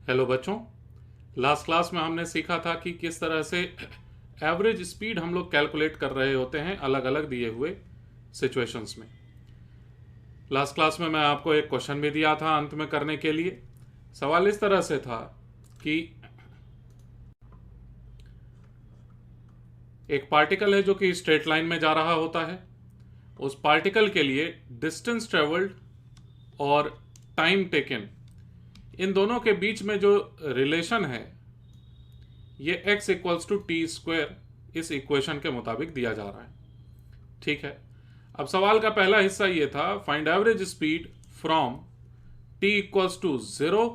Hello बच्चों, last class में हमने सीखा था कि किस तरह से एवरेज स्पीड हम लोग कैलकुलेट कर रहे होते हैं अलग अलग दिए हुए सिचुएशंस में। लास्ट क्लास में मैं आपको एक क्वेश्चन भी दिया था अंत में करने के लिए। सवाल इस तरह से था कि एक पार्टिकल है जो कि स्ट्रेट लाइन में जा रहा होता है। उस पार्टिकल के लिए डिस्टेंस ट्रेवल्ड और टाइम टेकन, इन दोनों के बीच में जो रिलेशन है ये x equals to t square इस इक्वेशन के मुताबिक दिया जा रहा है। ठीक है, अब सवाल का पहला हिस्सा ये था, find average speed from t equals to 0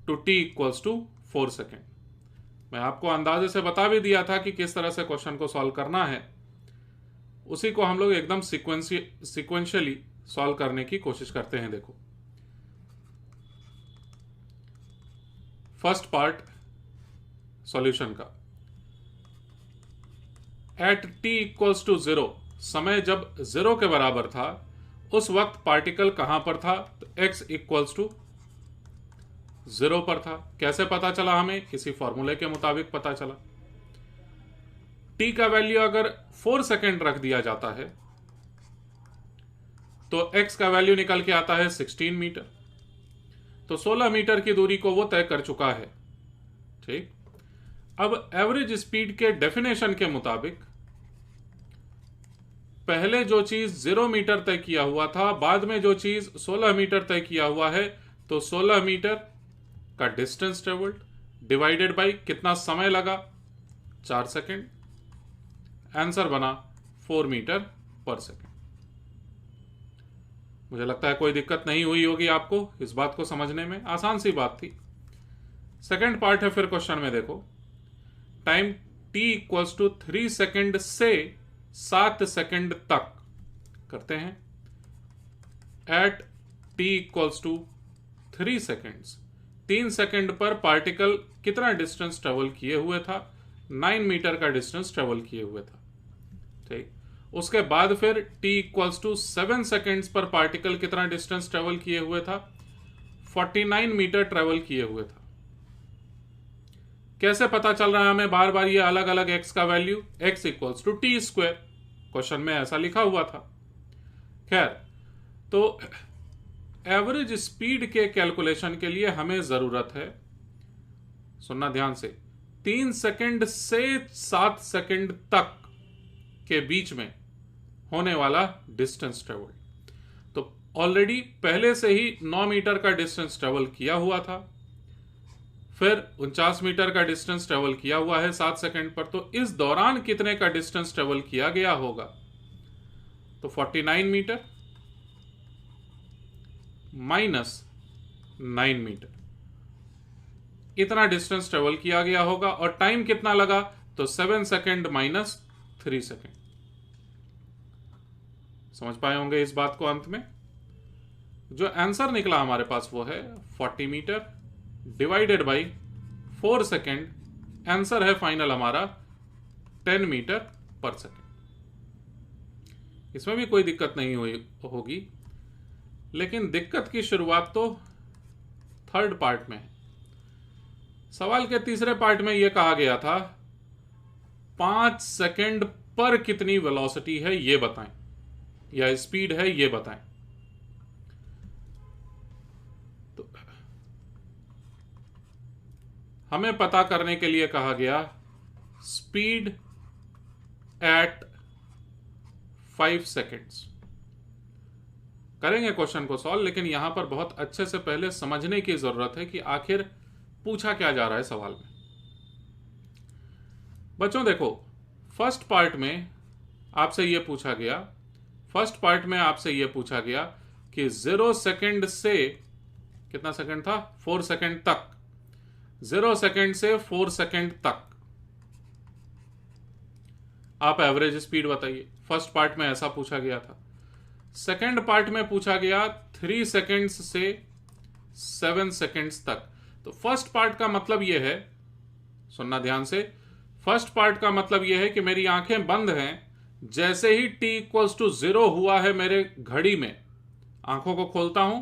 to t equals to 4 second. मैं आपको अंदाजे से बता भी दिया था कि किस तरह से क्वेश्चन को सॉल्व करना है। उसी को हम लोग एकदम सिक्वेंशियली सॉल्व करने की कोशिश करते हैं। देखो, फर्स्ट पार्ट सॉल्यूशन का, एट t इक्वल्स टू 0, समय जब 0 के बराबर था उस वक्त पार्टिकल कहां पर था? तो x इक्वल्स टू 0 पर था। कैसे पता चला? हमें इसी फॉर्मूले के मुताबिक पता चला। t का वैल्यू अगर 4 सेकेंड रख दिया जाता है तो x का वैल्यू निकल के आता है 16 मीटर। तो 16 मीटर की दूरी को वो तय कर चुका है। ठीक, अब एवरेज स्पीड के डेफिनेशन के मुताबिक पहले जो चीज 0 मीटर तय किया हुआ था, बाद में जो चीज 16 मीटर तय किया हुआ है, तो 16 मीटर का डिस्टेंस ट्रेवल्ड डिवाइडेड बाय कितना समय लगा? 4 सेकेंड। आंसर बना 4 मीटर पर सेकेंड। मुझे लगता है कोई दिक्कत नहीं हुई होगी आपको इस बात को समझने में, आसान सी बात थी। सेकेंड पार्ट है फिर क्वेश्चन में। देखो, time t equals to 3 second से 7 सेकेंड तक करते हैं। At t equals to 3 seconds, 3 second पर पार्टिकल कितना डिस्टेंस ट्रेवल किए हुए था? 9 मीटर का डिस्टेंस ट्रेवल किए हुए था। ठीक, उसके बाद फिर t इक्वल्स टू 7 सेकेंड्स पर पार्टिकल कितना डिस्टेंस ट्रेवल किए हुए था? 49 मीटर ट्रेवल किए हुए था। कैसे पता चल रहा है हमें बार बार ये अलग अलग x का value? x equals to t square, question में ऐसा लिखा हुआ था। खैर, तो एवरेज स्पीड के कैलकुलेशन के लिए हमें जरूरत है, सुनना ध्यान से, 3 सेकेंड से 7 सेकेंड तक के बीच में होने वाला डिस्टेंस ट्रेवल। तो ऑलरेडी पहले से ही 9 मीटर का डिस्टेंस ट्रेवल किया हुआ था, फिर 49 मीटर का डिस्टेंस ट्रेवल किया हुआ है 7 सेकेंड पर। तो इस दौरान कितने का डिस्टेंस ट्रेवल किया गया होगा? तो 49 मीटर माइनस 9 मीटर, इतना डिस्टेंस ट्रेवल किया गया होगा। और टाइम कितना लगा? तो 7 सेकेंड माइनस 3 सेकेंड। समझ पाए होंगे इस बात को। अंत में जो आंसर निकला हमारे पास वो है 40 metre divided by 4 second. Answer है फाइनल हमारा 10 मीटर पर सेकेंड। इसमें भी कोई दिक्कत नहीं हुई होगी, लेकिन दिक्कत की शुरुआत तो थर्ड पार्ट में है। सवाल के तीसरे पार्ट में यह कहा गया था 5 सेकेंड पर कितनी वेलोसिटी है ये बताएं, या स्पीड है ये बताएं। तो हमें पता करने के लिए कहा गया स्पीड एट 5 सेकेंड्स। करेंगे क्वेश्चन को सॉल्व, लेकिन यहां पर बहुत अच्छे से पहले समझने की जरूरत है कि आखिर पूछा क्या जा रहा है सवाल में। बच्चों देखो, फर्स्ट पार्ट में आपसे यह पूछा गया कि 0 सेकेंड से कितना सेकेंड था? 4 सेकेंड तक। 0 सेकेंड से 4 सेकेंड तक आप एवरेज स्पीड बताइए। फर्स्ट पार्ट में ऐसा पूछा गया था। सेकेंड पार्ट में पूछा गया 3 सेकेंड्स से 7 सेकेंड्स तक। तो फर्स्ट पार्ट का मतलब यह है, सुनना ध्यान से, फर्स्ट पार्ट का मतलब यह है कि मेरी आंखें बंद हैं, जैसे ही t इक्वल्स टू 0 हुआ है मेरे घड़ी में, आंखों को खोलता हूं,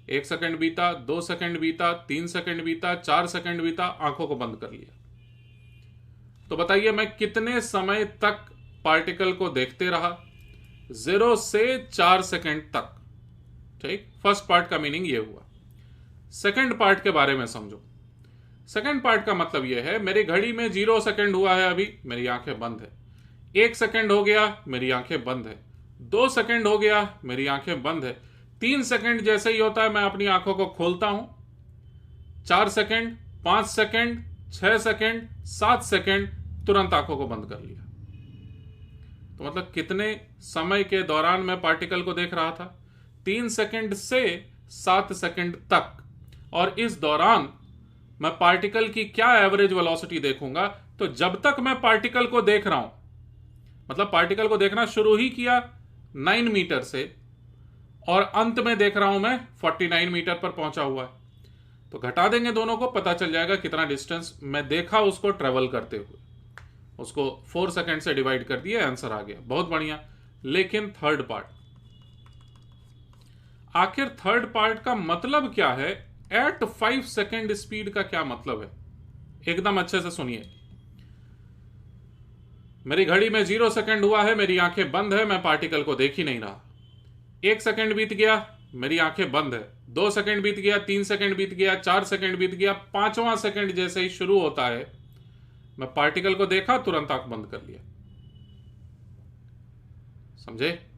1 सेकंड बीता, 2 सेकंड बीता, 3 सेकंड बीता, 4 सेकंड बीता, आंखों को बंद कर लिया। तो बताइए मैं कितने समय तक पार्टिकल को देखते रहा? 0 से 4 सेकंड तक। ठीक, फर्स्ट पार्ट का मीनिंग ये हुआ। सेकंड पार्ट के बारे में समझो। सेकंड पार्ट का मतलब यह है, मेरी घड़ी में 0 सेकंड हुआ है, अभी मेरी आंखें बंद है। 1 सेकंड हो गया, मेरी आंखें बंद है। 2 सेकंड हो गया, मेरी आंखें बंद है। 3 सेकंड जैसे ही होता है मैं अपनी आंखों को खोलता हूं। 4 सेकंड, 5 सेकंड, 6 सेकंड, 7 सेकंड, तुरंत आंखों को बंद कर लिया। तो मतलब कितने समय के दौरान मैं पार्टिकल को देख रहा था? 3 सेकंड से 7 सेकंड तक। और इस दौरान मैं पार्टिकल की क्या एवरेज वेलोसिटी देखूंगा? तो जब तक मैं पार्टिकल को देख रहा हूं, मतलब पार्टिकल को देखना शुरू ही किया 9 मीटर से और अंत में देख रहा हूं मैं 49 मीटर पर पहुंचा हुआ है, तो घटा देंगे दोनों को, पता चल जाएगा कितना डिस्टेंस मैं देखा उसको ट्रेवल करते हुए। उसको 4 सेकंड से डिवाइड कर दिया, आंसर आ गया। बहुत बढ़िया। लेकिन थर्ड पार्ट, आखिर थर्ड पार्ट का मतलब क्या है? एट 5 सेकंड स्पीड का क्या मतलब है? एकदम अच्छे से सुनिए। मेरी घड़ी में 0 सेकंड हुआ है, मेरी आंखें बंद है, मैं पार्टिकल को देख ही नहीं रहा। 1 सेकंड बीत गया, मेरी आंखें बंद है। 2 सेकंड बीत गया, 3 सेकंड बीत गया, 4 सेकंड बीत गया। 5वां सेकंड जैसे ही शुरू होता है, मैं पार्टिकल को देखा, तुरंत आंख बंद कर लिया। समझे?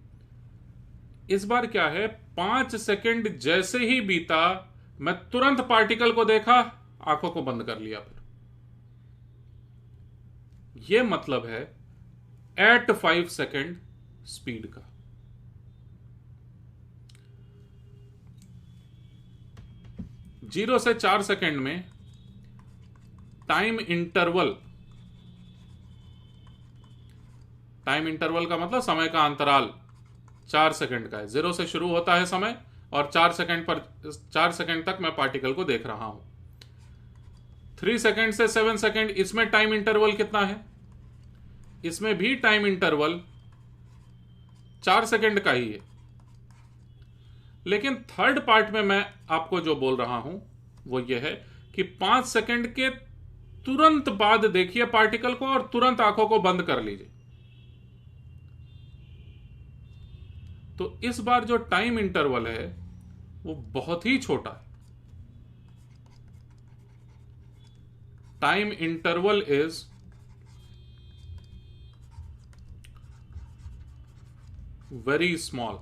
इस बार क्या है, 5 सेकंड जैसे ही बीता, मैं तुरंत पार्टिकल को देखा, आंखों को बंद कर लिया। फिर यह मतलब है एट 5 सेकंड स्पीड का। जीरो से 4 सेकंड में टाइम इंटरवल का मतलब समय का अंतराल 4 सेकंड का है। 0 से शुरू होता है समय और 4 सेकंड तक मैं पार्टिकल को देख रहा हूं। 3 सेकंड से 7 सेकंड, इसमें टाइम इंटरवल कितना है? इसमें भी टाइम इंटरवल 4 सेकंड का ही है। लेकिन थर्ड पार्ट में मैं आपको जो बोल रहा हूं वो ये है कि 5 सेकंड के तुरंत बाद देखिए पार्टिकल को और तुरंत आंखों को बंद कर लीजिए। तो इस बार जो टाइम इंटरवल है वो बहुत ही छोटा है। Time interval is very small.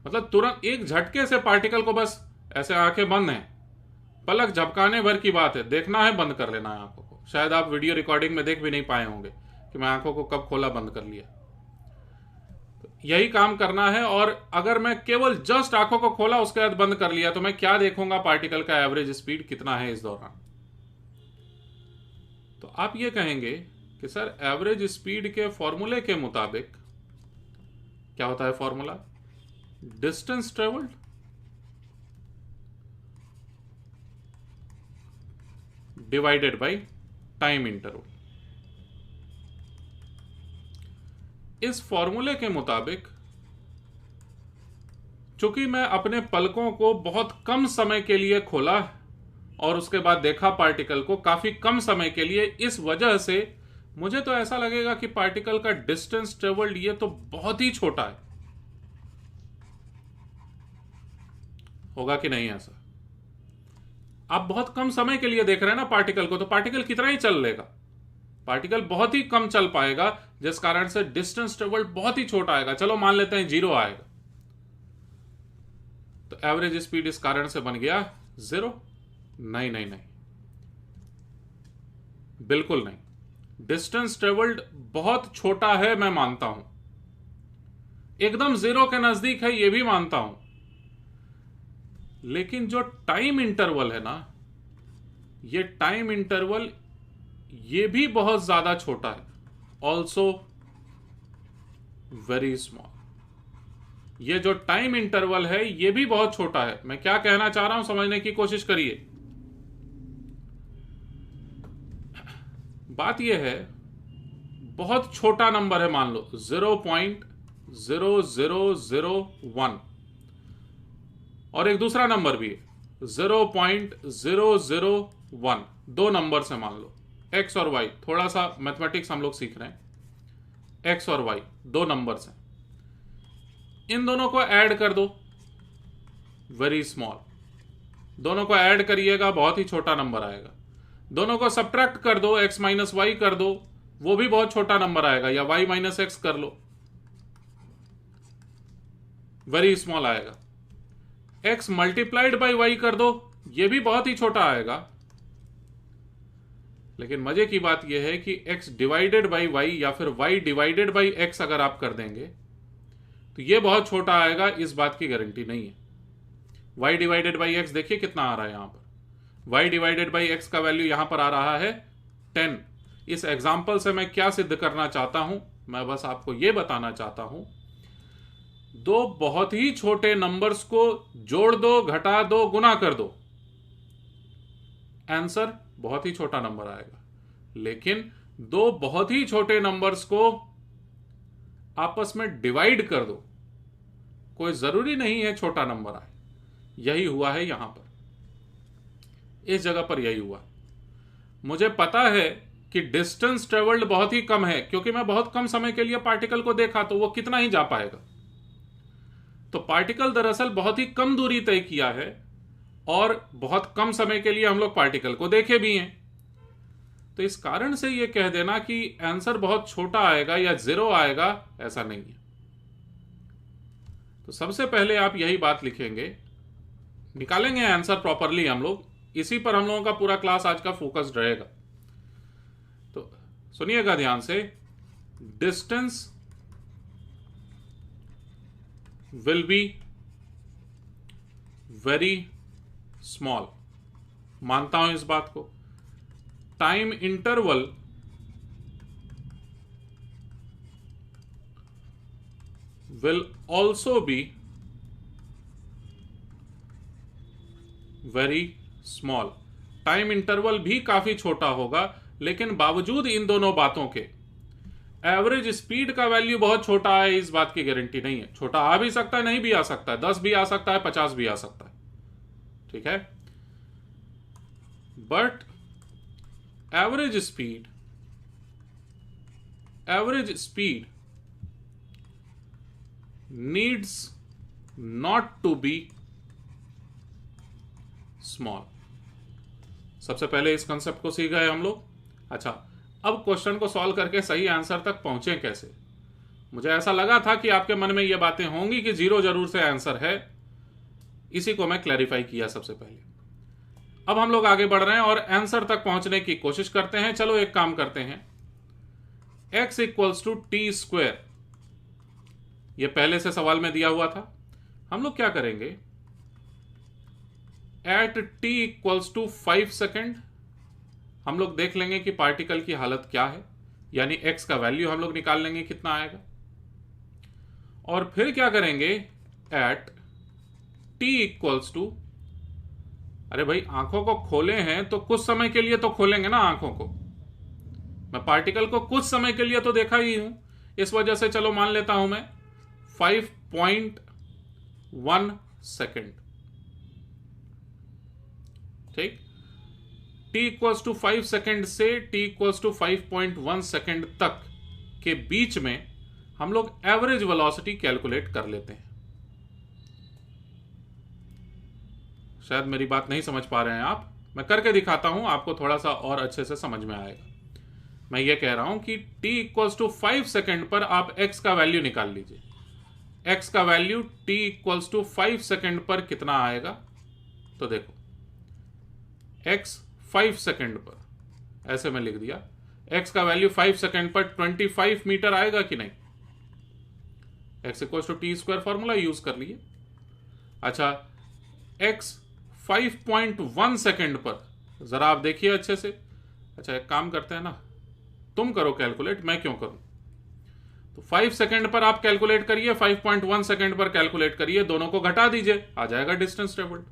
मतलब तुरंत एक झटके से पार्टिकल को बस ऐसे, आंखें बंद हैं, पलक झपकाने भर की बात है, देखना है, बंद कर लेना है आंखों को। शायद आप वीडियो रिकॉर्डिंग में देख भी नहीं पाए होंगे कि मैं आंखों को कब खोला, बंद कर लिया। तो यही काम करना है। और अगर मैं केवल जस्ट आंखों को खोला उसके बाद बंद कर लिया, तो मैं क्या देखूंगा? पार्टिकल का एवरेज स्पीड कितना है इस दौरान। तो आप ये कहेंगे कि सर एवरेज स्पीड के फॉर्मूले के मुताबिक क्या होता है formula? Distance travelled divided by time interval. इस फॉर्मूले के मुताबिक चूंकि मैं अपने पलकों को बहुत कम समय के लिए खोला और उसके बाद देखा पार्टिकल को काफी कम समय के लिए, इस वजह से मुझे तो ऐसा लगेगा कि पार्टिकल का डिस्टेंस ट्रेवल्ड ये तो बहुत ही छोटा है। होगा कि नहीं ऐसा? आप बहुत कम समय के लिए देख रहे हैं ना पार्टिकल को, तो पार्टिकल कितना ही चल लेगा? पार्टिकल बहुत ही कम चल पाएगा, जिस कारण से डिस्टेंस ट्रेवल्ड बहुत ही छोटा आएगा। चलो मान लेते हैं 0 आएगा, तो एवरेज स्पीड इस कारण से बन गया 0। नहीं नहीं नहीं, बिल्कुल नहीं। डिस्टेंस ट्रेवल्ड बहुत छोटा है, मैं मानता हूं, एकदम 0 के नजदीक है, यह भी मानता हूं। लेकिन जो टाइम इंटरवल है ना, ये टाइम इंटरवल ये भी बहुत ज्यादा छोटा है, ऑल्सो वेरी स्मॉल। ये जो टाइम इंटरवल है ये भी बहुत छोटा है। मैं क्या कहना चाह रहा हूं समझने की कोशिश करिए। बात यह है, बहुत छोटा नंबर है, मान लो 0.0001, और एक दूसरा नंबर भी है 0.001, दो नंबर से मान लो x और y, थोड़ा सा मैथमेटिक्स हम लोग सीख रहे हैं, x और y दो नंबर से, इन दोनों को ऐड कर दो, वेरी स्मॉल, दोनों को ऐड करिएगा बहुत ही छोटा नंबर आएगा। दोनों को सब्ट्रैक्ट कर दो, x माइनस वाई कर दो, वो भी बहुत छोटा नंबर आएगा, या y माइनस एक्स कर लो, वेरी स्मॉल आएगा। x मल्टीप्लाइड बाई y कर दो, ये भी बहुत ही छोटा आएगा। लेकिन मजे की बात यह है कि x डिवाइडेड बाई y या फिर y डिवाइडेड बाई x अगर आप कर देंगे तो ये बहुत छोटा आएगा, इस बात की गारंटी नहीं है। y डिवाइडेड बाई x देखिए कितना आ रहा है यहां पर, y डिवाइडेड बाई x का वैल्यू यहां पर आ रहा है 10। इस एग्जाम्पल से मैं क्या सिद्ध करना चाहता हूं, मैं बस आपको यह बताना चाहता हूं, दो बहुत ही छोटे नंबर्स को जोड़ दो, घटा दो, गुना कर दो, आंसर बहुत ही छोटा नंबर आएगा। लेकिन दो बहुत ही छोटे नंबर्स को आपस में डिवाइड कर दो, कोई जरूरी नहीं है छोटा नंबर आए। यही हुआ है यहां पर, इस जगह पर यही हुआ। मुझे पता है कि डिस्टेंस ट्रेवल्ड बहुत ही कम है, क्योंकि मैं बहुत कम समय के लिए पार्टिकल को देखा, तो वो कितना ही जा पाएगा। तो पार्टिकल दरअसल बहुत ही कम दूरी तय किया है और बहुत कम समय के लिए हम लोग पार्टिकल को देखे भी हैं। तो इस कारण से यह कह देना कि आंसर बहुत छोटा आएगा या जीरो आएगा, ऐसा नहीं है। तो सबसे पहले आप यही बात लिखेंगे, निकालेंगे आंसर प्रॉपरली हम लोग, इसी पर हम लोगों का पूरा क्लास आज का फोकस्ड रहेगा। तो सुनिएगा ध्यान से, distance will be very small, मानता हूं इस बात को। Time interval will also be very small, time interval भी काफी छोटा होगा। लेकिन बावजूद इन दोनों बातों के एवरेज स्पीड का वैल्यू बहुत छोटा है, इस बात की गारंटी नहीं है। छोटा आ भी सकता है, नहीं भी आ सकता है, 10 भी आ सकता है, 50 भी आ सकता है, ठीक है। But average speed needs not to be small. सबसे पहले इस कंसेप्ट को सीख गए हम लोग। अच्छा, अब क्वेश्चन को सॉल्व करके सही आंसर तक पहुंचे कैसे। मुझे ऐसा लगा था कि आपके मन में यह बातें होंगी कि जीरो जरूर से आंसर है, इसी को मैं क्लैरिफाई किया सबसे पहले। अब हम लोग आगे बढ़ रहे हैं और आंसर तक पहुंचने की कोशिश करते हैं। चलो एक काम करते हैं, x equals to t square, यह पहले से सवाल में दिया हुआ था। हम लोग क्या करेंगे, at t equals to 5 second हम लोग देख लेंगे कि पार्टिकल की हालत क्या है, यानी x का वैल्यू हम लोग निकाल लेंगे कितना आएगा। और फिर क्या करेंगे, एट t इक्वल्स टू, अरे भाई आंखों को खोले हैं तो कुछ समय के लिए तो खोलेंगे ना आंखों को, मैं पार्टिकल को कुछ समय के लिए तो देखा ही हूं, इस वजह से चलो मान लेता हूं मैं 5.1 सेकेंड, ठीक। t इक्वल्स टू 5 सेकेंड से t इक्वल्स टू 5.1 सेकेंड तक के बीच में हम लोग एवरेज वेलोसिटी कैलकुलेट कर लेते हैं। शायद मेरी बात नहीं समझ पा रहे हैं आप, मैं करके दिखाता हूं, आपको थोड़ा सा और अच्छे से समझ में आएगा। मैं ये कह रहा हूं कि t इक्वल्स टू 5 सेकेंड पर आप x का वैल्यू निकाल लीजिए। x का value t equals to 5 second पर कितना आएगा, तो देखो x 5 सेकेंड पर, ऐसे मैं लिख दिया, x का वैल्यू 5 सेकेंड पर 25 मीटर आएगा कि नहीं। x equals to t square formula use कर लिए। अच्छा, x 5.1 सेकेंड पर जरा आप देखिए अच्छे से। अच्छा एक काम करते हैं ना, तुम करो कैलकुलेट, मैं क्यों करूं। तो 5 सेकेंड पर आप कैलकुलेट करिए, 5.1 सेकेंड पर कैलकुलेट करिए, दोनों को घटा दीजिए, आ जाएगा डिस्टेंस ट्रेवल्ड।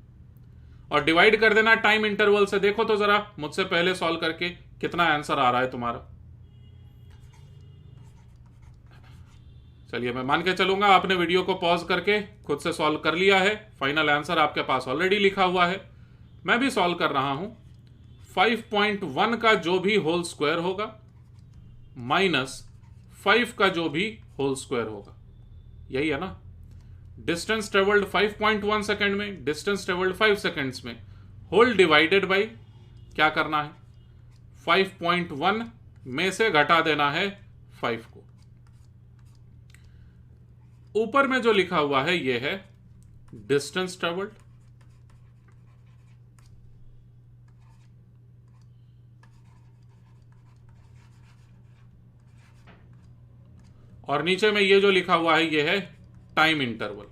और डिवाइड कर देना टाइम इंटरवल से। देखो तो जरा मुझसे पहले सॉल्व करके कितना आंसर आ रहा है तुम्हारा। चलिए मैं मान के चलूंगा आपने वीडियो को पॉज करके खुद से सॉल्व कर लिया है। फाइनल आंसर आपके पास ऑलरेडी लिखा हुआ है, मैं भी सॉल्व कर रहा हूं। 5.1 का जो भी होल स्क्वायर होगा माइनस 5 का जो भी होल स्क्वायर होगा, यही है ना। डिस्टेंस ट्रेवल्ड 5.1 सेकेंड में, डिस्टेंस ट्रेवल्ड 5 सेकेंड्स में, होल डिवाइडेड बाई क्या करना है, 5.1 में से घटा देना है 5 को। ऊपर में जो लिखा हुआ है ये है डिस्टेंस ट्रेवल्ड, और नीचे में ये जो लिखा हुआ है ये है टाइम इंटरवल।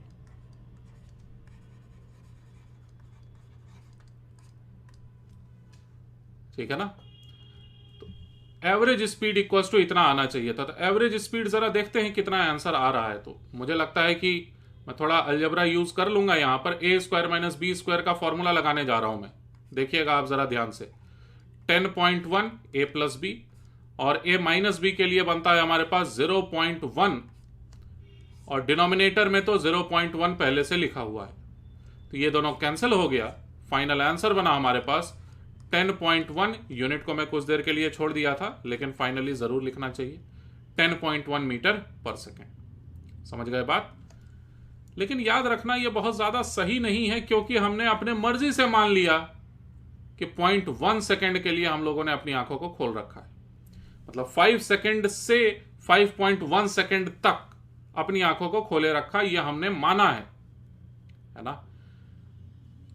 ठीक है ना। तो एवरेज स्पीड इक्वल्स टू इतना आना चाहिए था। तो एवरेज स्पीड जरा देखते हैं कितना आंसर आ रहा है। तो मुझे लगता है कि मैं थोड़ा अलजेब्रा यूज कर लूंगा। यहां पर ए स्क्वायर माइनस बी स्क्वायर का फॉर्मूला लगाने जा रहा हूं मैं। देखिएगा आप जरा ध्यान से, 10.1 ए प्लस बी, और ए माइनस बी के लिए बनता है हमारे पास 0.1, और डिनोमिनेटर में तो 0.1 पहले से लिखा हुआ है, तो ये दोनों कैंसिल हो गया। फाइनल आंसर बना हमारे पास 10.1। यूनिट को मैं कुछ देर के लिए छोड़ दिया था, लेकिन फाइनली जरूर लिखना चाहिए 10.1 मीटर पर सेकेंड। समझ गए बात। लेकिन याद रखना ये बहुत ज्यादा सही नहीं है, क्योंकि हमने अपने मर्जी से मान लिया कि 0.1 सेकेंड के लिए हम लोगों ने अपनी आंखों को खोल रखा है। मतलब 5 सेकेंड से 5.1 सेकेंड तक अपनी आंखों को खोले रखा, यह हमने माना है ना।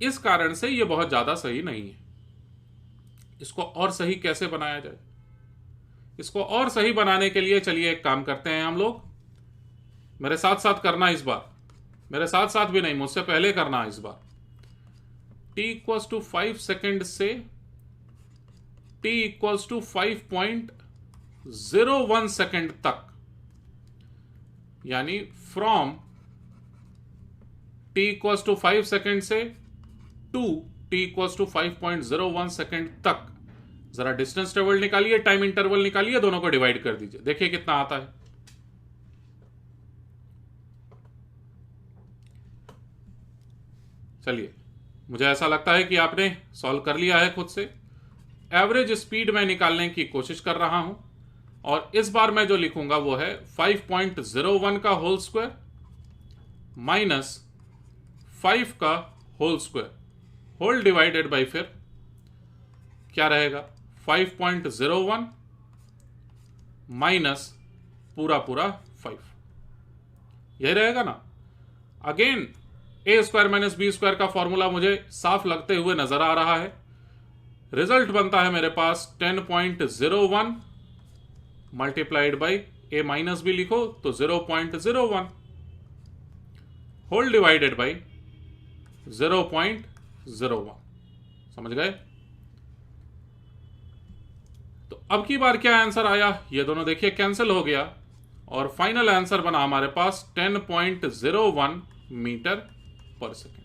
इस कारण से यह बहुत ज्यादा सही नहीं है। इसको और सही कैसे बनाया जाए? इसको और सही बनाने के लिए चलिए एक काम करते हैं हम लोग। मेरे साथ साथ करना इस बार, मेरे साथ साथ भी नहीं, मुझसे पहले करना इस बार। t इक्वल्स टू 5 सेकेंड से t इक्वल्स टू 5.01 सेकेंड तक, यानी from t equals to 5 second से to t equals to 5.01 second तक जरा डिस्टेंस ट्रेवल निकालिए, टाइम इंटरवल निकालिए, दोनों को डिवाइड कर दीजिए, देखिए कितना आता है। चलिए, मुझे ऐसा लगता है कि आपने सॉल्व कर लिया है खुद से। एवरेज स्पीड में निकालने की कोशिश कर रहा हूं, और इस बार मैं जो लिखूंगा वो है 5.01 का होल स्क्वायर माइनस 5 का whole square, whole divided by फिर क्या रहेगा 5.01 माइनस पूरा पूरा 5, यही रहेगा ना। अगेन ए स्क्वायर माइनस बी स्क्वायर का फॉर्मूला मुझे साफ लगते हुए नजर आ रहा है। रिजल्ट बनता है मेरे पास 10.01 multiplied by a minus b, लिखो तो 0.01 होल डिवाइडेड बाई 0.01। समझ गए। तो अब की बार क्या आंसर आया, ये दोनों देखिए कैंसिल हो गया, और फाइनल आंसर बना हमारे पास 10.01 मीटर पर सेकेंड।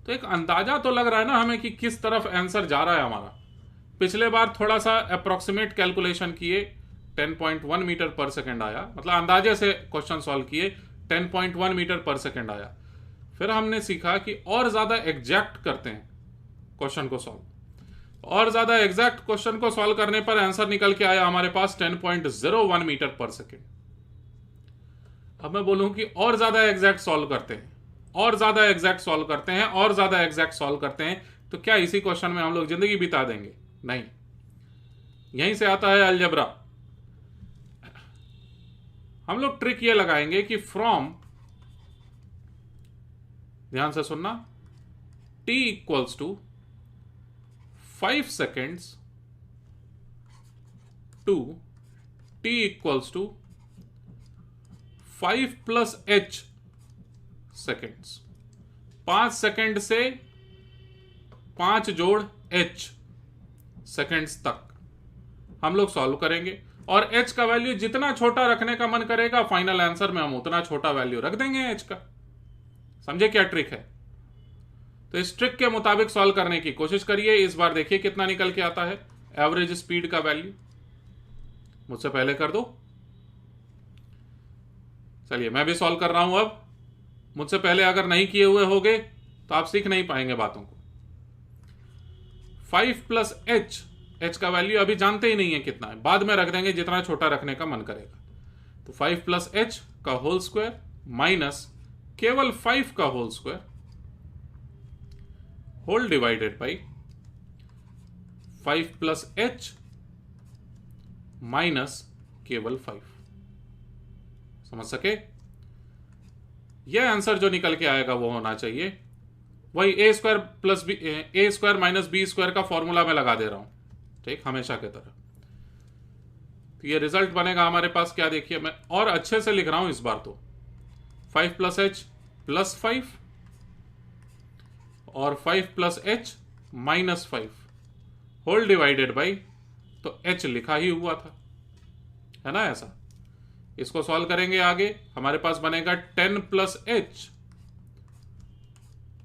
तो एक अंदाजा तो लग रहा है ना हमें कि किस तरफ आंसर जा रहा है हमारा। पिछले बार थोड़ा सा अप्रोक्सीमेट कैलकुलेशन किए, 10.1 मीटर पर सेकेंड आया, मतलब अंदाजे से क्वेश्चन सॉल्व किए 10.1 मीटर पर सेकेंड आया। फिर हमने सीखा कि और ज्यादा एग्जैक्ट करते हैं क्वेश्चन को सॉल्व, और ज्यादा एग्जैक्ट क्वेश्चन को सॉल्व करने पर आंसर निकल के आया हमारे पास 10.01 मीटर पर सेकेंड। अब मैं बोलूं कि और ज्यादा एग्जैक्ट सॉल्व करते हैं, और ज्यादा एग्जैक्ट सॉल्व करते हैं, और ज्यादा एग्जैक्ट सॉल्व करते हैं, तो क्या इसी क्वेश्चन में हम लोग जिंदगी बिता देंगे? नहीं, यहीं से आता है अलजेब्रा। हम लोग ट्रिक ये लगाएंगे कि फ्रॉम, ध्यान से सुनना, t equals to 5 seconds to t equals to 5 plus h seconds, 5 second से 5 जोड़ h सेकेंड्स तक हम लोग सॉल्व करेंगे, और h का वैल्यू जितना छोटा रखने का मन करेगा फाइनल आंसर में हम उतना छोटा वैल्यू रख देंगे h का। समझे क्या ट्रिक है? तो इस ट्रिक के मुताबिक सॉल्व करने की कोशिश करिए। इस बार देखिए कितना निकल के आता है एवरेज स्पीड का वैल्यू। मुझसे पहले कर दो। चलिए मैं भी सॉल्व कर रहा हूं। अब मुझसे पहले अगर नहीं किए हुए होगे तो आप सीख नहीं पाएंगे बातों को। 5 प्लस एच, एच का वैल्यू अभी जानते ही नहीं है कितना है, बाद में रख देंगे जितना छोटा रखने का मन करेगा। तो 5 प्लस एच का होल स्क्वायर माइनस केवल 5 का whole square whole divided by 5 plus h minus केवल 5। समझ सके? यह आंसर जो निकल के आएगा वो होना चाहिए वही ए स्क्वायर प्लस बी, ए स्क्वायर माइनस बी स्क्वायर का फॉर्मूला मैं लगा दे रहा हूं, ठीक, हमेशा की तरह। तो ये रिजल्ट बनेगा हमारे पास क्या, देखिए मैं और अच्छे से लिख रहा हूं इस बार तो। 5 प्लस एच प्लस 5 और 5 plus h minus 5 whole divided by, तो एच लिखा ही हुआ था, है ना ऐसा। इसको सॉल्व करेंगे आगे, हमारे पास बनेगा 10 प्लस एच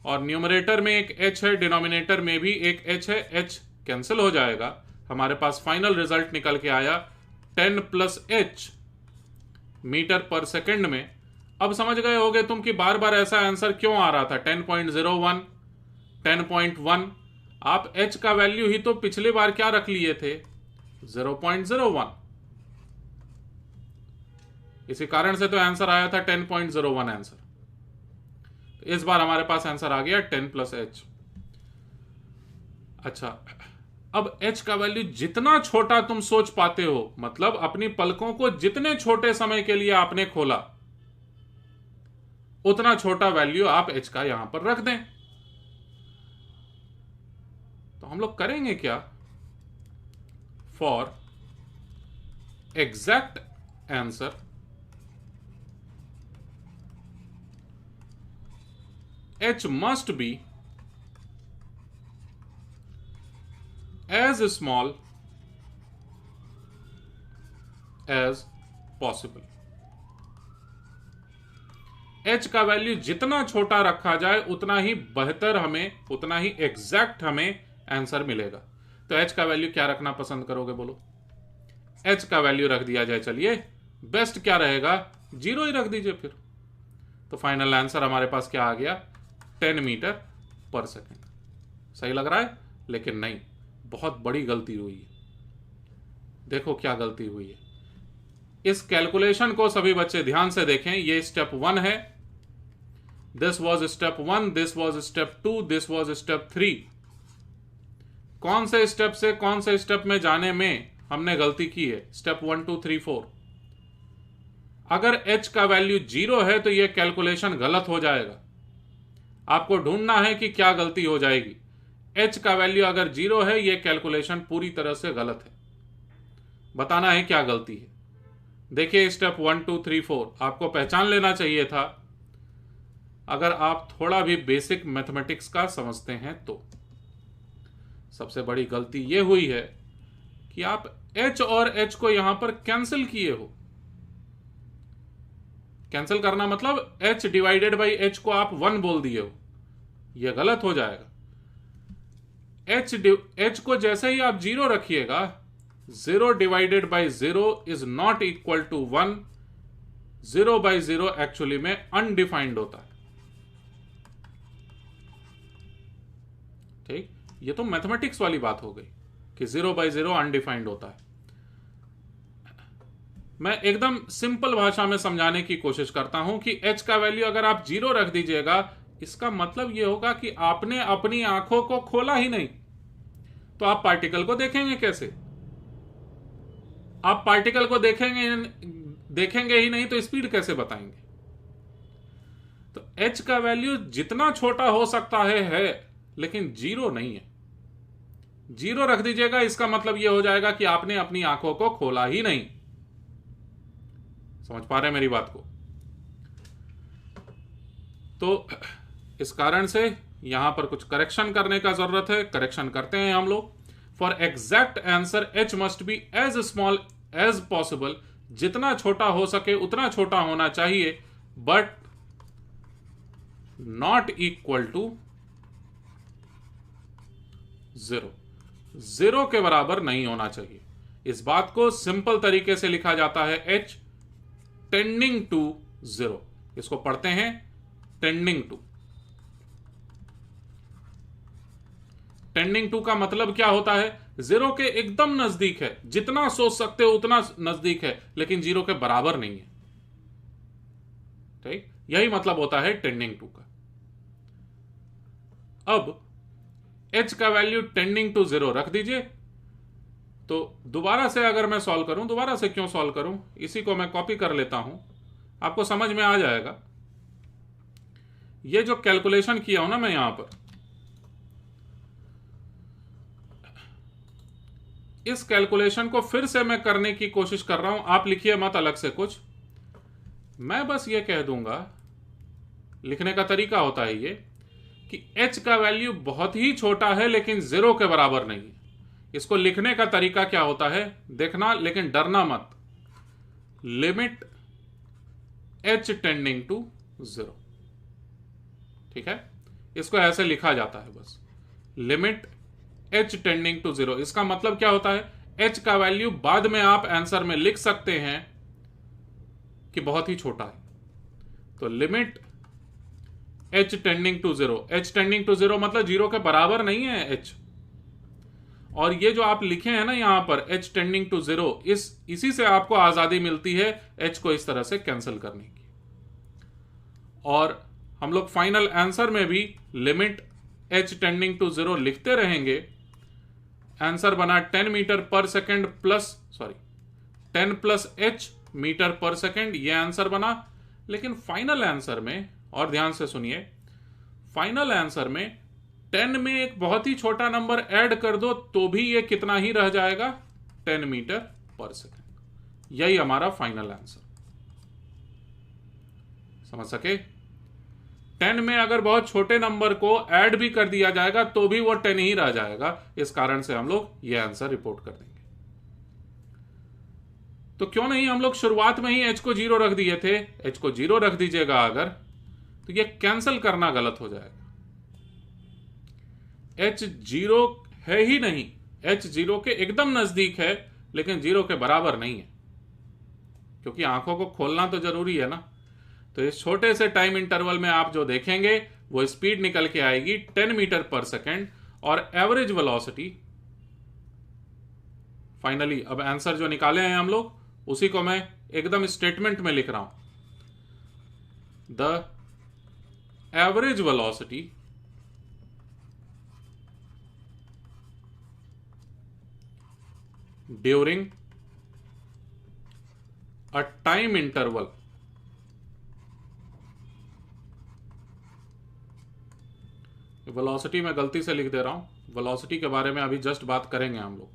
और न्यूमरेटर में एक एच है, डिनोमिनेटर में भी एक एच है, एच कैंसिल हो जाएगा। हमारे पास फाइनल रिजल्ट निकल के आया 10 प्लस एच मीटर पर सेकंड में। अब समझ गए होगे तुम कि बार बार ऐसा आंसर क्यों आ रहा था, 10.01, 10.1। आप एच का वैल्यू ही तो पिछली बार क्या रख लिए थे, 0.01। इसी कारण से तो आंसर आया था 10.01 आंसर। तो इस बार हमारे पास आंसर आ गया 10 प्लस एच। अच्छा, अब एच का वैल्यू जितना छोटा तुम सोच पाते हो, मतलब अपनी पलकों को जितने छोटे समय के लिए आपने खोला, उतना छोटा वैल्यू आप एच का यहां पर रख दें। तो हम लोग करेंगे क्या, for exact answer h must be as small as possible। h का वैल्यू जितना छोटा रखा जाए उतना ही बेहतर हमें, उतना ही एग्जैक्ट हमें आंसर मिलेगा। तो h का वैल्यू क्या रखना पसंद करोगे बोलो? h का वैल्यू रख दिया जाए, चलिए बेस्ट क्या रहेगा, 0 ही रख दीजिए फिर। तो फाइनल आंसर हमारे पास क्या आ गया, 10 मीटर पर सेकेंड। सही लग रहा है? लेकिन नहीं, बहुत बड़ी गलती हुई है। देखो क्या गलती हुई है। इस कैलकुलेशन को सभी बच्चे ध्यान से देखें। ये स्टेप 1 है, this was step 1, this was step 2, this was step 3। कौन से स्टेप से कौन से स्टेप में जाने में हमने गलती की है? स्टेप 1 2 3 4। अगर h का वैल्यू 0 है तो यह कैलकुलेशन गलत हो जाएगा। आपको ढूंढना है कि क्या गलती हो जाएगी। h का वैल्यू अगर 0 है, यह कैलकुलेशन पूरी तरह से गलत है। बताना है क्या गलती है। देखिए स्टेप 1 2 3 4 आपको पहचान लेना चाहिए था, अगर आप थोड़ा भी बेसिक मैथमेटिक्स का समझते हैं तो। सबसे बड़ी गलती यह हुई है कि आप h और h को यहां पर कैंसिल किए हो। कैंसिल करना मतलब h डिवाइडेड बाई h को आप 1 बोल दिए हो, यह गलत हो जाएगा। h को जैसे ही आप 0 रखिएगा, 0 divided by 0 is not equal to 1। 0 by 0 actually में अनडिफाइंड होता है। ठीक, ये तो मैथमेटिक्स वाली बात हो गई कि 0 बाई 0 अनडिफाइंड होता है। मैं एकदम सिंपल भाषा में समझाने की कोशिश करता हूं कि h का वैल्यू अगर आप 0 रख दीजिएगा, इसका मतलब यह होगा कि आपने अपनी आंखों को खोला ही नहीं। तो आप पार्टिकल को देखेंगे कैसे? आप पार्टिकल को देखेंगे ही नहीं तो स्पीड कैसे बताएंगे? तो h का वैल्यू जितना छोटा हो सकता है लेकिन 0 नहीं है। 0 रख दीजिएगा, इसका मतलब यह हो जाएगा कि आपने अपनी आंखों को खोला ही नहीं। समझ पा रहे हैं मेरी बात को? तो इस कारण से यहां पर कुछ करेक्शन करने का जरूरत है। करेक्शन करते हैं हम लोग। For exact answer h must be as small as possible. जितना छोटा हो सके उतना छोटा होना चाहिए, बट नॉट इक्वल टू 0। 0 के बराबर नहीं होना चाहिए। इस बात को सिंपल तरीके से लिखा जाता है h टेंडिंग टू 0। इसको पढ़ते हैं टेंडिंग टू। टेंडिंग टू का मतलब क्या होता है? 0 के एकदम नजदीक है, जितना सोच सकते हो उतना नजदीक है, लेकिन 0 के बराबर नहीं है। ठीक, यही मतलब होता है टेंडिंग टू का। अब h का वैल्यू टेंडिंग टू 0 रख दीजिए। तो दोबारा से अगर मैं सॉल्व करूं, दोबारा से क्यों सॉल्व करूं, इसी को मैं कॉपी कर लेता हूं, आपको समझ में आ जाएगा। ये जो कैलकुलेशन किया हूं ना मैं यहां पर, इस कैलकुलेशन को फिर से मैं करने की कोशिश कर रहा हूं। आप लिखिए मत अलग से कुछ, मैं बस ये कह दूंगा, लिखने का तरीका होता है ये कि h का वैल्यू बहुत ही छोटा है लेकिन 0 के बराबर नहीं है। इसको लिखने का तरीका क्या होता है देखना, लेकिन डरना मत। Limit h tending to 0। ठीक है, इसको ऐसे लिखा जाता है बस, लिमिट h टेंडिंग टू 0। इसका मतलब क्या होता है? h का वैल्यू बाद में आप आंसर में लिख सकते हैं कि बहुत ही छोटा है। तो limit h tending to 0, h tending to 0 मतलब 0 के बराबर नहीं है h। और ये जो आप लिखे हैं ना यहां पर h टेंडिंग टू 0, इसी से आपको आजादी मिलती है h को इस तरह से कैंसिल करने की। और हम लोग फाइनल आंसर में भी लिमिट h टेंडिंग टू 0 लिखते रहेंगे। आंसर बना 10 metre per second plus 10 plus h metre per second, ये आंसर बना। लेकिन फाइनल आंसर में, और ध्यान से सुनिए, फाइनल आंसर में 10 में एक बहुत ही छोटा नंबर ऐड कर दो तो भी ये कितना ही रह जाएगा, 10 मीटर पर सेकेंड। यही हमारा फाइनल आंसर। समझ सके? 10 में अगर बहुत छोटे नंबर को ऐड भी कर दिया जाएगा तो भी वो 10 ही रह जाएगा। इस कारण से हम लोग ये आंसर रिपोर्ट कर देंगे। तो क्यों नहीं हम लोग शुरुआत में ही h को 0 रख दिए थे? h को 0 रख दीजिएगा अगर, तो ये कैंसिल करना गलत हो जाएगा। h 0 है ही नहीं, h 0 के एकदम नजदीक है लेकिन 0 के बराबर नहीं है, क्योंकि आंखों को खोलना तो जरूरी है ना। तो इस छोटे से टाइम इंटरवल में आप जो देखेंगे वो स्पीड निकल के आएगी 10 मीटर पर सेकेंड, और एवरेज वेलोसिटी फाइनली, अब आंसर जो निकाले हैं हम लोग उसी को मैं एकदम स्टेटमेंट में लिख रहा हूं। The average velocity during a time interval velocity मैं गलती से लिख दे रहा हूं, वेलोसिटी के बारे में अभी जस्ट बात करेंगे हम लोग।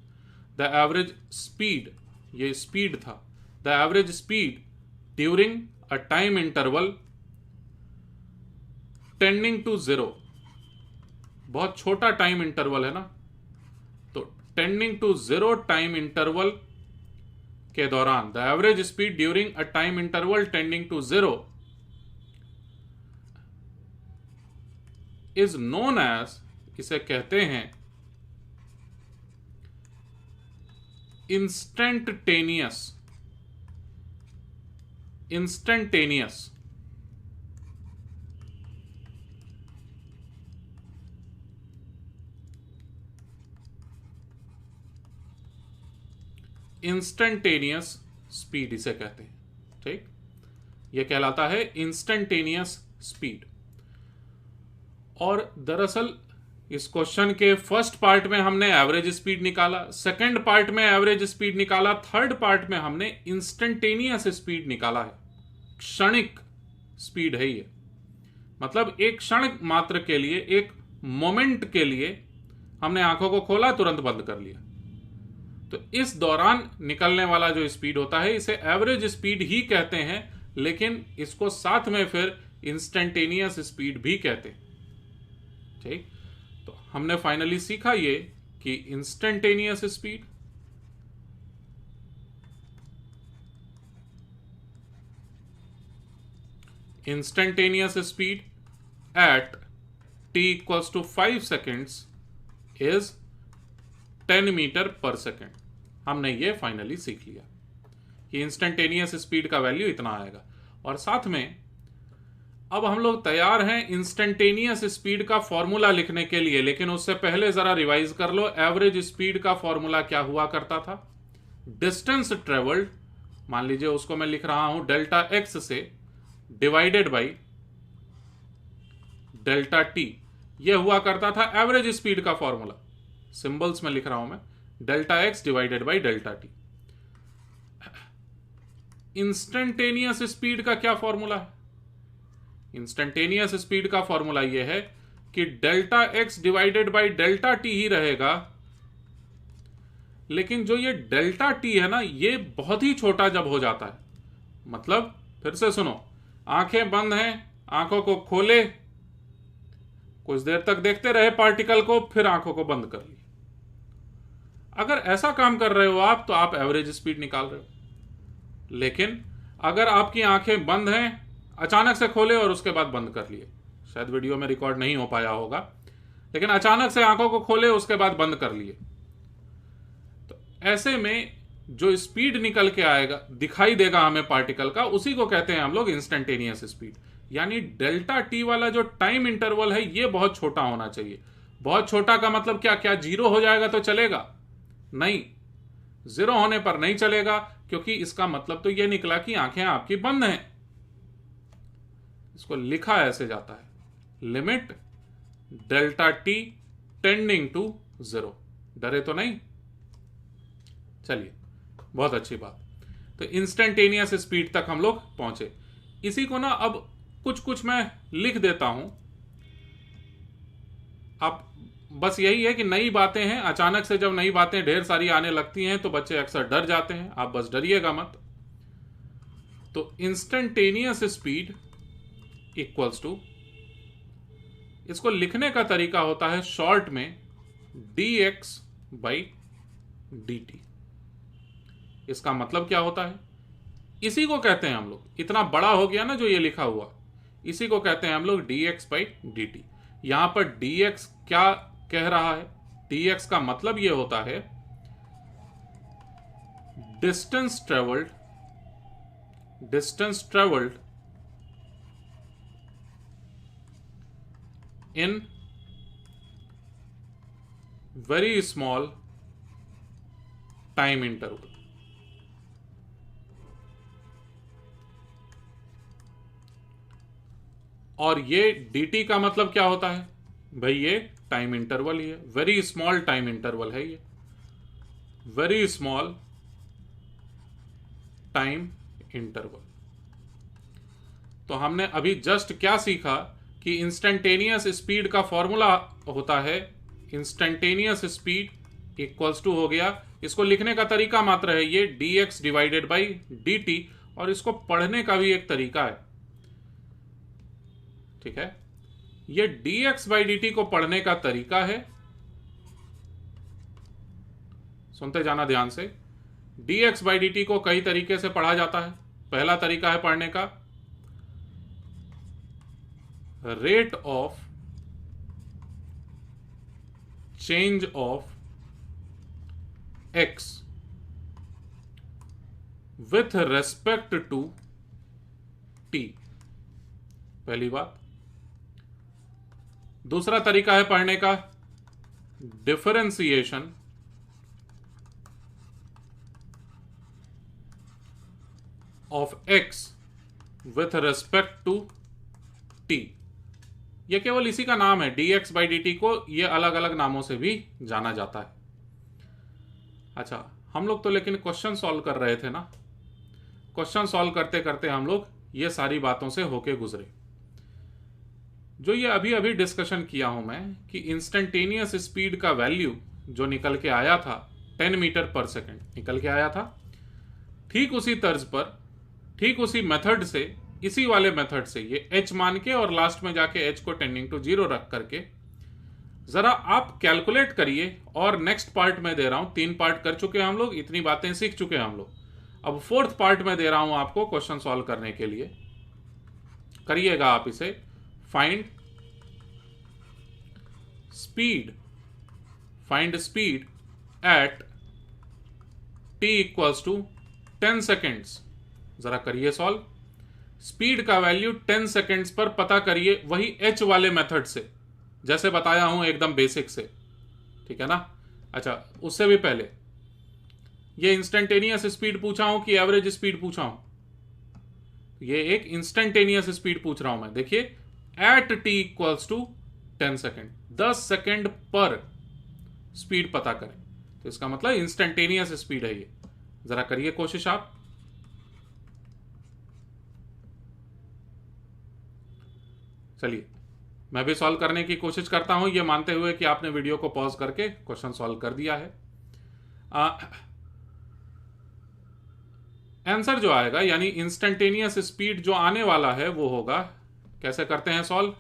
द एवरेज स्पीड, ये स्पीड था, the average speed during a time interval tending to 0। बहुत छोटा टाइम इंटरवल है ना, तो टेंडिंग टू 0 टाइम इंटरवल के दौरान, the average speed during a time interval tending to 0 is known as, इसे कहते हैं इंस्टेंटेनियस। इंस्टेंटेनियस इंस्टेंटेनियस स्पीड इसे कहते हैं। ठीक, यह कहलाता है इंस्टेंटेनियस स्पीड। और दरअसल इस क्वेश्चन के फर्स्ट पार्ट में हमने एवरेज स्पीड निकाला, सेकंड पार्ट में एवरेज स्पीड निकाला, थर्ड पार्ट में हमने इंस्टेंटेनियस स्पीड निकाला है। क्षणिक स्पीड है ये, मतलब एक क्षण मात्र के लिए, एक मोमेंट के लिए हमने आंखों को खोला, तुरंत बंद कर लिया। तो इस दौरान निकलने वाला जो स्पीड होता है इसे एवरेज स्पीड ही कहते हैं, लेकिन इसको साथ में फिर इंस्टेंटेनियस स्पीड भी कहते हैं। ठीक, तो हमने फाइनली सीखा ये कि instantaneous speed at t equals to 5 seconds is 10 metre per second. हमने ये फाइनली सीख लिया कि इंस्टेंटेनियस स्पीड का वैल्यू इतना आएगा। और साथ में अब हम लोग तैयार हैं इंस्टेंटेनियस स्पीड का फॉर्मूला लिखने के लिए, लेकिन उससे पहले जरा रिवाइज कर लो। एवरेज स्पीड का फॉर्मूला क्या हुआ करता था? डिस्टेंस ट्रेवल्ड, मान लीजिए उसको मैं लिख रहा हूं डेल्टा एक्स से डिवाइडेड बाई डेल्टा टी, यह हुआ करता था एवरेज स्पीड का फॉर्मूला। सिंबल्स में लिख रहा हूं मैं, delta x divided by delta T. Instantaneous speed का क्या फॉर्मूला है? इंस्टेंटेनियस स्पीड का फॉर्मूला यह है कि delta x divided by delta t ही रहेगा, लेकिन जो ये डेल्टा टी है ना, ये बहुत ही छोटा जब हो जाता है। मतलब फिर से सुनो, आंखें बंद हैं, आंखों को खोले, कुछ देर तक देखते रहे पार्टिकल को, फिर आंखों को बंद कर ली। अगर ऐसा काम कर रहे हो आप, तो आप एवरेज स्पीड निकाल रहे हो। लेकिन अगर आपकी आंखें बंद हैं, अचानक से खोले और उसके बाद बंद कर लिए, शायद वीडियो में रिकॉर्ड नहीं हो पाया होगा, लेकिन अचानक से आंखों को खोले उसके बाद बंद कर लिए, तो ऐसे में जो स्पीड निकल के आएगा, दिखाई देगा हमें पार्टिकल का, उसी को कहते हैं हम लोग इंस्टेंटेनियस स्पीड। यानी डेल्टा टी वाला जो टाइम इंटरवल है, ये बहुत छोटा होना चाहिए। बहुत छोटा का मतलब क्या? क्या जीरो हो जाएगा तो चलेगा? नहीं, जीरो होने पर नहीं चलेगा, क्योंकि इसका मतलब तो यह निकला कि आंखें आपकी बंद हैं। इसको लिखा ऐसे जाता है, limit delta t tending to zero. डरे तो नहीं? चलिए, बहुत अच्छी बात। तो इंस्टेंटेनियस स्पीड तक हम लोग पहुंचे। इसी को ना अब कुछ मैं लिख देता हूं। आप बस यही है कि नई बातें हैं, अचानक से जब नई बातें ढेर सारी आने लगती हैं तो बच्चे अक्सर डर जाते हैं। आप बस डरिएगा मत। तो इंस्टेंटेनियस स्पीड इक्वल्स टू, इसको लिखने का तरीका होता है शॉर्ट में dx बाई dt। इसका मतलब क्या होता है? इसी को कहते हैं हम लोग, इतना बड़ा हो गया ना जो ये लिखा हुआ, इसी को कहते हैं हम लोग dx बाई dt। यहां पर dx क्या कह रहा है? dx का मतलब ये होता है distance travelled in very small time interval। और ये dt का मतलब क्या होता है भाई? ये टाइम इंटरवल ही है, वेरी स्मॉल टाइम इंटरवल है ये, वेरी स्मॉल टाइम इंटरवल। तो हमने अभी जस्ट क्या सीखा कि इंस्टेंटेनियस स्पीड का फॉर्मूला होता है इंस्टेंटेनियस स्पीड इक्वल्स टू हो गया, इसको लिखने का तरीका मात्र है ये dx डिवाइडेड बाई dt, और इसको पढ़ने का भी एक तरीका है, ठीक है? ये dx बाई dt को पढ़ने का तरीका है, सुनते जाना ध्यान से। dx बाई dt को कई तरीके से पढ़ा जाता है। पहला तरीका है पढ़ने का, rate of change of x with respect to t, पहली बात। दूसरा तरीका है पढ़ने का, differentiation of x with respect to t। यह केवल इसी का नाम है, dx बाई dt को यह अलग अलग नामों से भी जाना जाता है। अच्छा, हम लोग तो लेकिन क्वेश्चन सॉल्व कर रहे थे ना, क्वेश्चन सॉल्व करते करते हम लोग ये सारी बातों से होके गुजरे। जो ये अभी अभी डिस्कशन किया हूं मैं कि इंस्टेंटेनियस स्पीड का वैल्यू जो निकल के आया था 10 मीटर पर सेकेंड निकल के आया था, ठीक उसी तर्ज पर, ठीक उसी मेथड से, इसी वाले मेथड से ये h मान के और लास्ट में जाके h को टेंडिंग टू 0 रख करके जरा आप कैलकुलेट करिए। और नेक्स्ट पार्ट में दे रहा हूं, 3 पार्ट कर चुके हैं हम लोग, इतनी बातें सीख चुके हैं हम लोग। अब 4th पार्ट में दे रहा हूं आपको क्वेश्चन सॉल्व करने के लिए। करिएगा आप इसे, find speed at t equals to 10 seconds. जरा करिए सॉल्व। स्पीड का वैल्यू 10 सेकेंड्स पर पता करिए, वही एच वाले मेथड से, जैसे बताया हूं एकदम बेसिक से, ठीक है ना। अच्छा, उससे भी पहले ये इंस्टेंटेनियस स्पीड पूछा हूं कि एवरेज स्पीड पूछा हूं? ये एक इंस्टेंटेनियस स्पीड पूछ रहा हूं मैं। देखिए, at t equals to 10 second, 10 second पर स्पीड पता करें, तो इसका मतलब इंस्टेंटेनियस स्पीड है ये। जरा करिए कोशिश आप। चलिए मैं भी सॉल्व करने की कोशिश करता हूं, ये मानते हुए कि आपने वीडियो को पॉज करके क्वेश्चन सॉल्व कर दिया है। आंसर जो आएगा, यानी इंस्टेंटेनियस स्पीड जो आने वाला है, वो होगा, कैसे करते हैं सॉल्व,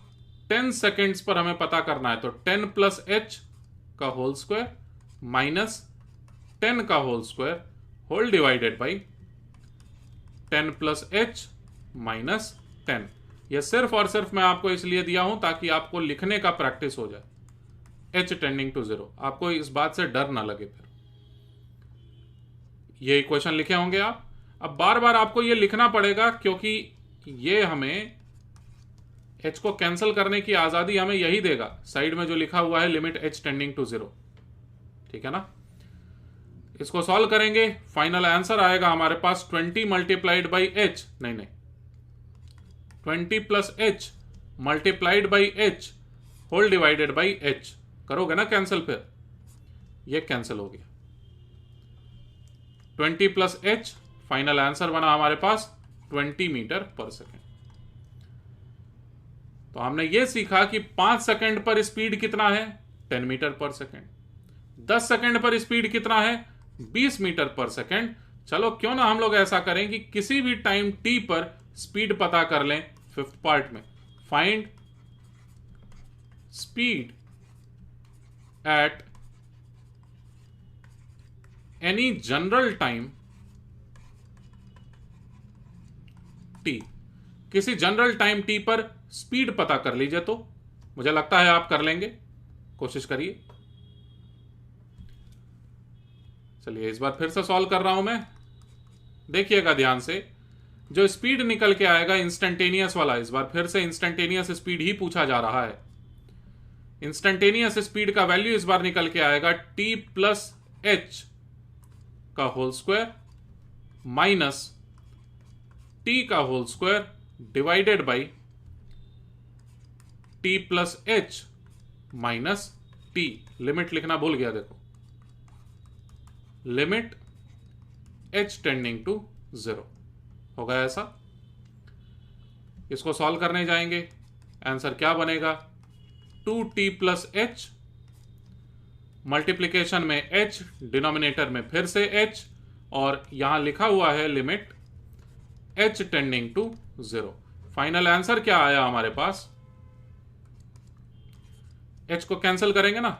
10 सेकेंड्स पर हमें पता करना है, तो 10 प्लस एच का होल स्क्वायर माइनस 10 का whole square whole divided by 10 plus h minus 10। यह सिर्फ और सिर्फ मैं आपको इसलिए दिया हूं ताकि आपको लिखने का प्रैक्टिस हो जाए, एच टेंडिंग टू 0, आपको इस बात से डर ना लगे। फिर ये इक्वेशन लिखे होंगे आप। अब बार बार आपको ये लिखना पड़ेगा, क्योंकि ये हमें h को कैंसिल करने की आजादी हमें यही देगा, साइड में जो लिखा हुआ है लिमिट h टेंडिंग टू 0, ठीक है ना। इसको सॉल्व करेंगे, फाइनल आंसर आएगा हमारे पास 20 मल्टीप्लाइड बाई एच, नहीं 20 plus h multiplied by h whole divided by h. करोगे ना कैंसिल, फिर ये कैंसिल हो गया। 20 प्लस एच, फाइनल आंसर बना हमारे पास 20 मीटर पर सेकेंड। तो हमने ये सीखा कि 5 सेकेंड पर स्पीड कितना है, 10 मीटर पर सेकेंड। 10 सेकेंड पर स्पीड कितना है, 20 मीटर पर सेकेंड। चलो क्यों ना हम लोग ऐसा करें कि किसी भी टाइम t पर स्पीड पता कर लें। फिफ्थ पार्ट में find speed at any general time t, किसी जनरल टाइम t पर स्पीड पता कर लीजिए। तो मुझे लगता है आप कर लेंगे, कोशिश करिए। चलिए इस बार फिर से सॉल्व कर रहा हूं मैं, देखिएगा ध्यान से। जो स्पीड निकल के आएगा इंस्टेंटेनियस वाला, इस बार फिर से इंस्टेंटेनियस स्पीड ही पूछा जा रहा है। इंस्टेंटेनियस स्पीड का वैल्यू इस बार निकल के आएगा t प्लस एच का होल स्क्वायर माइनस t का whole square divided by t plus h minus t। Limit लिखना भूल गया, देखो, लिमिट h टेंडिंग टू 0 होगा ऐसा। इसको सॉल्व करने जाएंगे, आंसर क्या बनेगा, 2t प्लस एच, मल्टीप्लीकेशन में h, डिनोमिनेटर में फिर से h, और यहां लिखा हुआ है limit h tending to 0। Final answer क्या आया हमारे पास, h को कैंसिल करेंगे ना,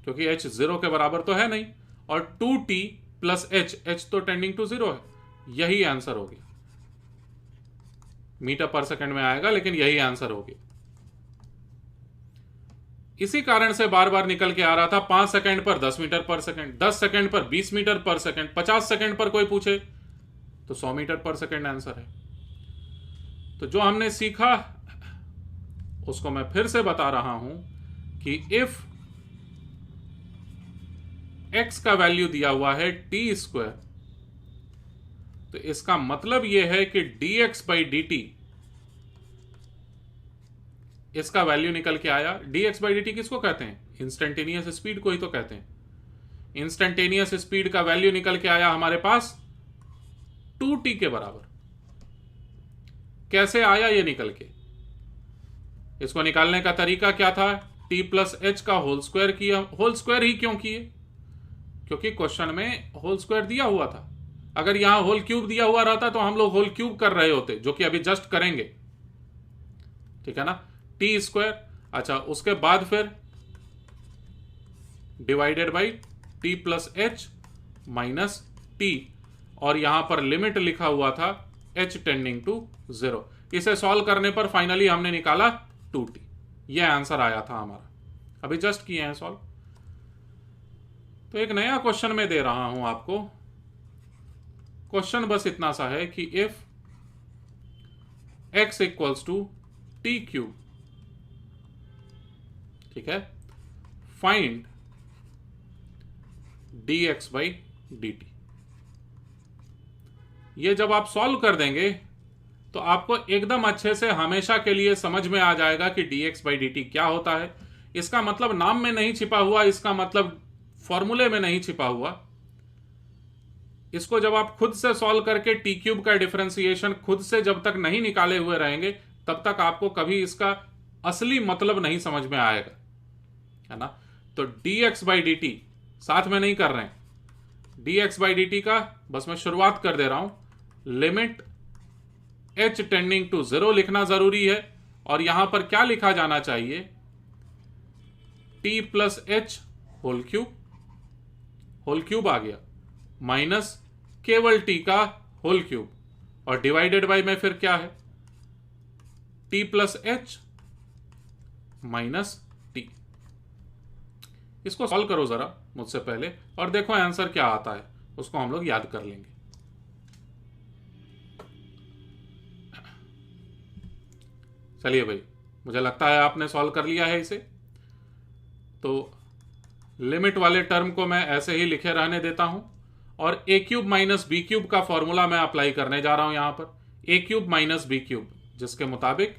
क्योंकि h 0 के बराबर तो है नहीं, और 2t प्लस h, h तो टेंडिंग टू 0 है, यही आंसर हो गया। मीटर पर सेकंड में आएगा, लेकिन यही आंसर हो गया। इसी कारण से बार बार निकल के आ रहा था 5 सेकंड पर 10 मीटर पर सेकंड, 10 सेकंड पर 20 मीटर पर सेकंड, 50 सेकंड पर कोई पूछे तो 100 मीटर पर सेकंड आंसर है। तो जो हमने सीखा उसको मैं फिर से बता रहा हूं कि इफ x का वैल्यू दिया हुआ है टी स्क्वायर, तो इसका मतलब यह है कि dx बाई डी टी, इसका वैल्यू निकल के आया। dx बाई डी टी किसको कहते हैं, इंस्टेंटेनियस स्पीड को ही तो कहते हैं। इंस्टेंटेनियस स्पीड का वैल्यू निकल के आया हमारे पास 2t के बराबर। कैसे आया ये निकल के, इसको निकालने का तरीका क्या था, t प्लस एच का होल स्क्वायर किया। होल स्क्वायर ही क्यों किए, क्योंकि क्वेश्चन में होल स्क्वायर दिया हुआ था। अगर यहां होल क्यूब दिया हुआ रहता तो हम लोग होल क्यूब कर रहे होते, जो कि अभी जस्ट करेंगे, ठीक है ना, टी स्क्वायर। अच्छा, उसके बाद फिर divided by t plus h minus t, और यहां पर लिमिट लिखा हुआ था h टेंडिंग टू 0। इसे सॉल्व करने पर फाइनली हमने निकाला 2t, यह आंसर आया था हमारा, अभी जस्ट किए हैं सॉल्व। तो एक नया क्वेश्चन में दे रहा हूं आपको। क्वेश्चन बस इतना सा है कि if x equals to t cube. ठीक है, फाइंड dx बाई dt। ये जब आप सॉल्व कर देंगे तो आपको एकदम अच्छे से हमेशा के लिए समझ में आ जाएगा कि dx बाई dt क्या होता है। इसका मतलब नाम में नहीं छिपा हुआ, इसका मतलब फॉर्मूले में नहीं छिपा हुआ। इसको जब आप खुद से सॉल्व करके टी क्यूब का डिफरेंशिएशन खुद से जब तक नहीं निकाले हुए रहेंगे तब तक आपको कभी इसका असली मतलब नहीं समझ में आएगा, है ना। तो dx बाई dt साथ में नहीं कर रहे हैं, dx बाई dt का बस मैं शुरुआत कर दे रहा हूं। लिमिट h टेंडिंग टू 0 लिखना जरूरी है, और यहां पर क्या लिखा जाना चाहिए, t plus h whole cube आ गया, माइनस केवल t का होल क्यूब, और डिवाइडेड बाय में फिर क्या है, t plus h minus t. इसको सॉल्व करो जरा मुझसे पहले और देखो आंसर क्या आता है, उसको हम लोग याद कर लेंगे। चलिए भाई, मुझे लगता है आपने सॉल्व कर लिया है इसे। तो लिमिट वाले टर्म को मैं ऐसे ही लिखे रहने देता हूं, और a cube minus b cube का फॉर्मूला मैं अप्लाई करने जा रहा हूं यहां पर, a cube minus b cube, जिसके मुताबिक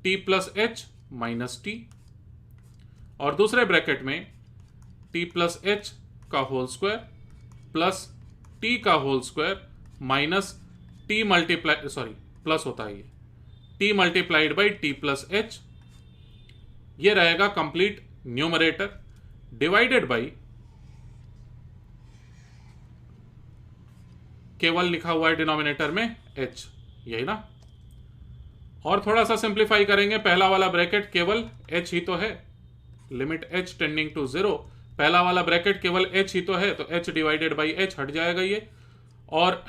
t plus h minus t, और दूसरे ब्रैकेट में टी प्लस एच का होल स्क्वायर प्लस टी का whole square minus t multiply, sorry plus होता है ये, t multiplied by t plus h, ये रहेगा कंप्लीट न्यूमरेटर, डिवाइडेड बाई केवल लिखा हुआ है डिनोमिनेटर में h, यही ना। और थोड़ा सा सिंप्लीफाई करेंगे, पहला वाला ब्रैकेट केवल h ही तो है, लिमिट h टेंडिंग टू 0, पहला वाला ब्रैकेट केवल h ही तो है, तो h डिवाइडेड बाई h हट जाएगा ये, और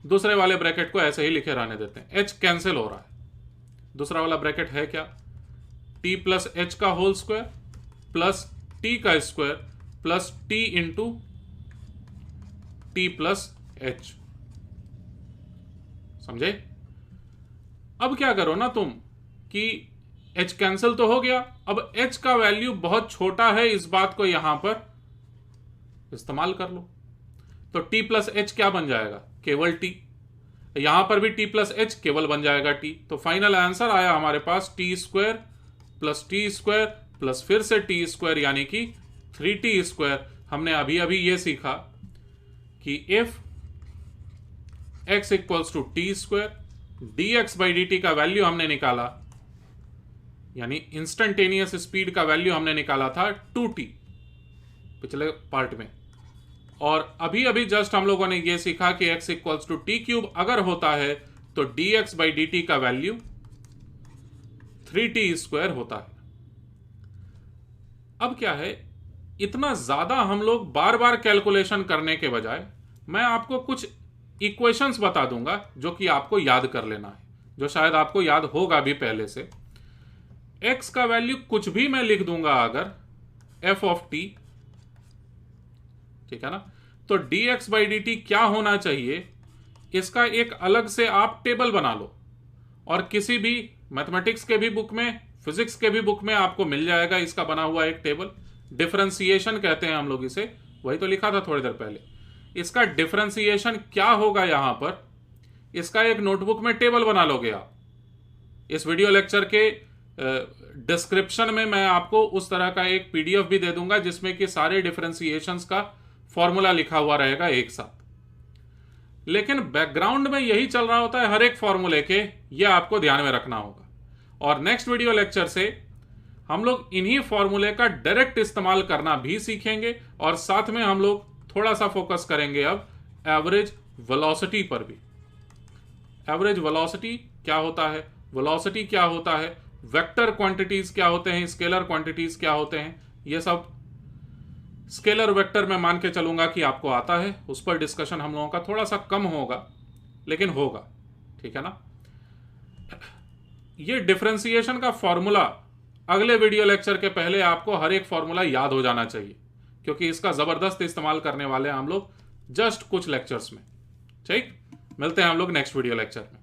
दूसरे वाले ब्रैकेट को ऐसे ही लिखे रहने देते हैं, h कैंसिल हो रहा है। दूसरा वाला ब्रैकेट है क्या, t प्लस एच का होल स्क्वायर प्लस t का square plus t into T plus H, समझे। अब क्या करो ना तुम कि h कैंसिल तो हो गया, अब h का वैल्यू बहुत छोटा है, इस बात को यहां पर इस्तेमाल कर लो। तो t प्लस एच क्या बन जाएगा, केवल t, यहां पर भी t प्लस एच केवल बन जाएगा t। तो फाइनल आंसर आया हमारे पास टी स्क्वायर प्लस फिर से टी स्क्वायर, यानी कि 3t स्क्वायर। हमने अभी अभी ये सीखा कि if x equals to t square, dx by dt का वैल्यू हमने निकाला, यानी इंस्टेंटेनियस स्पीड का वैल्यू हमने निकाला था 2t पिछले पार्ट में, और अभी अभी जस्ट हम लोगों ने यह सीखा कि x equals to t cube अगर होता है तो dx बाई dt का वैल्यू 3t स्क्वायर होता है। अब क्या है, इतना ज्यादा हम लोग बार बार कैलकुलेशन करने के बजाय मैं आपको कुछ इक्वेशंस बता दूंगा जो कि आपको याद कर लेना है, जो शायद आपको याद होगा भी पहले से। x का वैल्यू कुछ भी मैं लिख दूंगा अगर f ऑफ t, ठीक है ना, तो dx बाई dt क्या होना चाहिए, इसका एक अलग से आप टेबल बना लो, और किसी भी मैथमेटिक्स के भी बुक में, फिजिक्स के भी बुक में आपको मिल जाएगा इसका बना हुआ एक टेबल। डिफरेंशिएशन कहते हैं हम लोग इसे, वही तो लिखा था थोड़ी देर पहले। इसका डिफरेंशिएशन क्या होगा यहां पर, इसका एक नोटबुक में टेबल बना लोगे आप। इस वीडियो लेक्चर के डिस्क्रिप्शन में मैं आपको उस तरह का एक पीडीएफ भी दे दूंगा जिसमें कि सारे डिफरेंशिएशंस का फॉर्मूला लिखा हुआ रहेगा एक साथ। लेकिन बैकग्राउंड में यही चल रहा होता है हर एक फॉर्मूले के, यह आपको ध्यान में रखना होगा। और नेक्स्ट वीडियो लेक्चर से हम लोग इन्हीं फॉर्मूले का डायरेक्ट इस्तेमाल करना भी सीखेंगे, और साथ में हम लोग थोड़ा सा फोकस करेंगे अब एवरेज वेलोसिटी पर भी। एवरेज वेलोसिटी क्या होता है, वेलोसिटी क्या होता है, वेक्टर क्वांटिटीज क्या होते हैं, स्केलर क्वांटिटीज क्या होते हैं, ये सब स्केलर वेक्टर में मान के चलूंगा कि आपको आता है। उस पर डिस्कशन हम लोगों का थोड़ा सा कम होगा, लेकिन होगा, ठीक है ना। ये डिफरेंशिएशन का फॉर्मूला अगले वीडियो लेक्चर के पहले आपको हर एक फॉर्मूला याद हो जाना चाहिए, क्योंकि इसका जबरदस्त इस्तेमाल करने वाले हैं हम लोग जस्ट कुछ लेक्चर्स में। ठीक, मिलते हैं हम लोग नेक्स्ट वीडियो लेक्चर में।